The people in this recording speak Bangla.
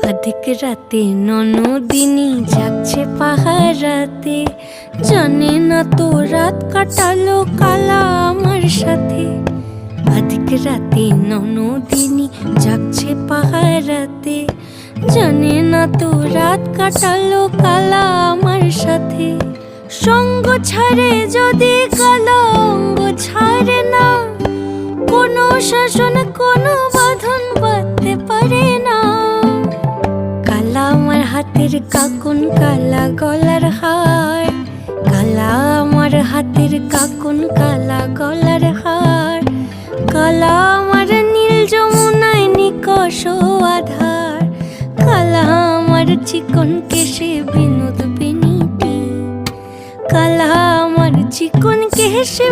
অধিক রাতে ননদিনী জাগছে পাহারাতে, জানে না তো রাত কাটালো কালা আমার সাথে। অধিক রাতে ননদিনী জাগছে পাহারাতে, জানে না তো রাত কাটালো কালা আমার সাথে। সঙ্গ ছাড়ে যদি কালা অঙ্গ ছাড়ে না, কোনো শাসন কোনো বাঁধন বাঁধতে পারে না। কালা আমার হাতের কাকুন কালা গলার হার, কালা আমার হাতের কাকুন কালা গলার হার। কালা আমার নীল যমুনায় নিকষ আধার, কালা আমার চিকন কেশে বিনোদ বিনীতি, কালা আমার চিকন কেশে